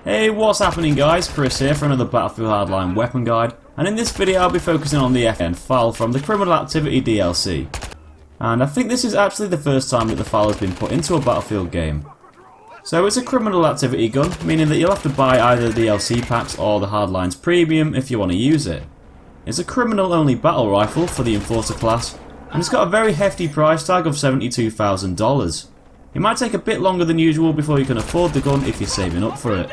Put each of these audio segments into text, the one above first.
Hey, what's happening guys? Chris here for another Battlefield Hardline weapon guide, and in this video I'll be focusing on the FAL from the Criminal Activity DLC. And I think this is actually the first time that the FAL has been put into a Battlefield game. So it's a Criminal Activity gun, meaning that you'll have to buy either the DLC packs or the Hardline's Premium if you want to use it. It's a criminal only battle rifle for the Enforcer class, and it's got a very hefty price tag of $72,000. It might take a bit longer than usual before you can afford the gun if you're saving up for it.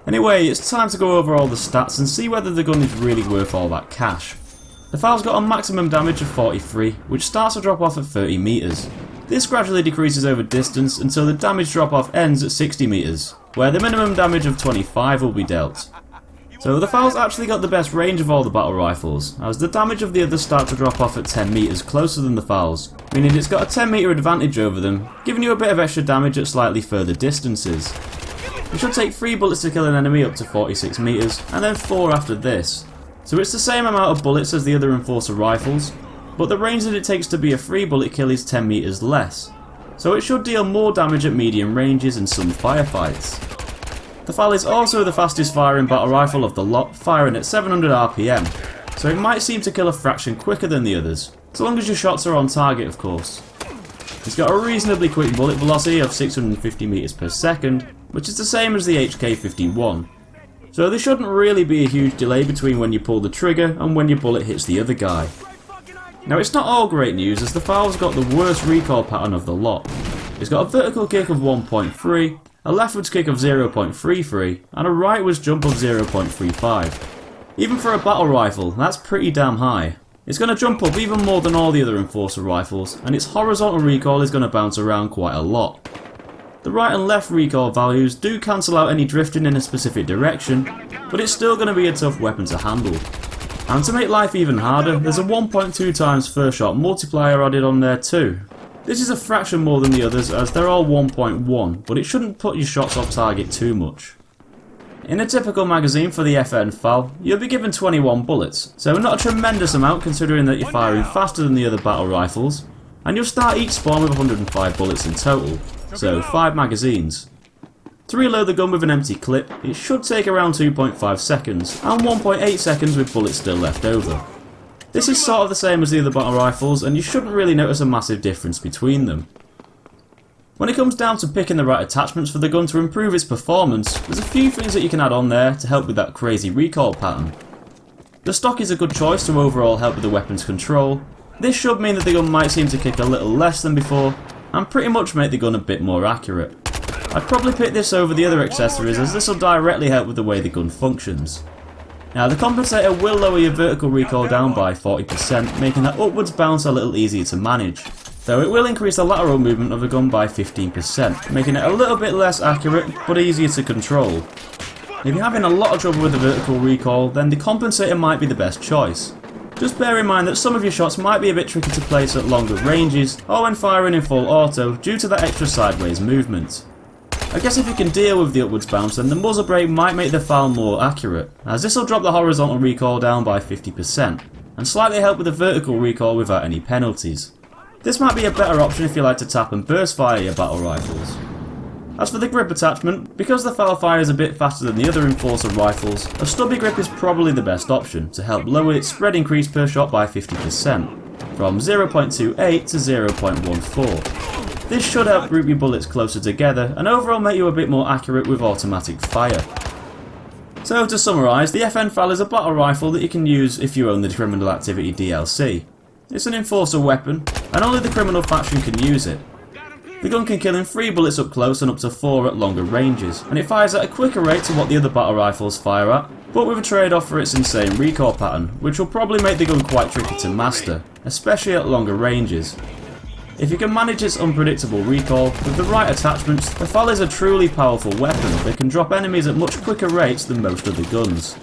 Anyway, it's time to go over all the stats and see whether the gun is really worth all that cash. The FAL's got a maximum damage of 43, which starts to drop off at 30 meters. This gradually decreases over distance until the damage drop off ends at 60 meters, where the minimum damage of 25 will be dealt. So the FAL's actually got the best range of all the battle rifles, as the damage of the others start to drop off at 10 meters closer than the FAL's, meaning it's got a 10 meter advantage over them, giving you a bit of extra damage at slightly further distances. It should take 3 bullets to kill an enemy up to 46 meters, and then 4 after this. So it's the same amount of bullets as the other Enforcer rifles, but the range that it takes to be a 3 bullet kill is 10 meters less. So it should deal more damage at medium ranges in some firefights. The FAL is also the fastest firing battle rifle of the lot, firing at 700 RPM, so it might seem to kill a fraction quicker than the others, so long as your shots are on target of course. It's got a reasonably quick bullet velocity of 650 meters per second, which is the same as the HK-51. So there shouldn't really be a huge delay between when you pull the trigger and when your bullet hits the other guy. Now it's not all great news, as the FAL's got the worst recoil pattern of the lot. It's got a vertical kick of 1.3, a leftwards kick of 0.33, and a rightwards jump of 0.35. Even for a battle rifle, that's pretty damn high. It's going to jump up even more than all the other Enforcer rifles, and its horizontal recoil is going to bounce around quite a lot. The right and left recoil values do cancel out any drifting in a specific direction, but it's still going to be a tough weapon to handle. And to make life even harder, there's a 1.2 times first shot multiplier added on there too. This is a fraction more than the others as they're all 1.1, but it shouldn't put your shots off target too much. In a typical magazine for the FAL, you'll be given 21 bullets, so not a tremendous amount considering that you're firing faster than the other battle rifles, and you'll start each spawn with 105 bullets in total, so 5 magazines. To reload the gun with an empty clip, it should take around 2.5 seconds, and 1.8 seconds with bullets still left over. This is sort of the same as the other battle rifles, and you shouldn't really notice a massive difference between them. When it comes down to picking the right attachments for the gun to improve its performance, there's a few things that you can add on there to help with that crazy recoil pattern. The stock is a good choice to overall help with the weapon's control. This should mean that the gun might seem to kick a little less than before, and pretty much make the gun a bit more accurate. I'd probably pick this over the other accessories as this will directly help with the way the gun functions. Now the compensator will lower your vertical recoil down by 40%, making that upwards bounce a little easier to manage. Though it will increase the lateral movement of the gun by 15%, making it a little bit less accurate, but easier to control. If you're having a lot of trouble with the vertical recoil, then the compensator might be the best choice. Just bear in mind that some of your shots might be a bit tricky to place at longer ranges, or when firing in full auto, due to that extra sideways movement. I guess if you can deal with the upwards bounce, then the muzzle brake might make the FAL more accurate, as this will drop the horizontal recoil down by 50%, and slightly help with the vertical recoil without any penalties. This might be a better option if you like to tap and burst fire your battle rifles. As for the grip attachment, because the FAL fires a bit faster than the other Enforcer rifles, a stubby grip is probably the best option to help lower its spread increase per shot by 50%, from 0.28 to 0.14. This should help group your bullets closer together and overall make you a bit more accurate with automatic fire. So to summarise, the FAL is a battle rifle that you can use if you own the Criminal Activity DLC. It's an Enforcer weapon, and only the criminal faction can use it. The gun can kill in 3 bullets up close and up to 4 at longer ranges, and it fires at a quicker rate to what the other battle rifles fire at, but with a trade-off for its insane recoil pattern, which will probably make the gun quite tricky to master, especially at longer ranges. If you can manage its unpredictable recoil with the right attachments, the FAL is a truly powerful weapon that can drop enemies at much quicker rates than most other guns.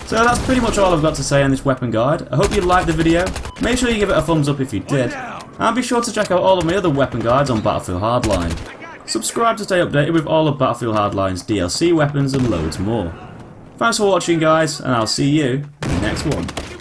So that's pretty much all I've got to say on this weapon guide. I hope you liked the video. Make sure you give it a thumbs up if you did. And be sure to check out all of my other weapon guides on Battlefield Hardline. Subscribe to stay updated with all of Battlefield Hardline's DLC weapons and loads more. Thanks for watching guys, and I'll see you in the next one.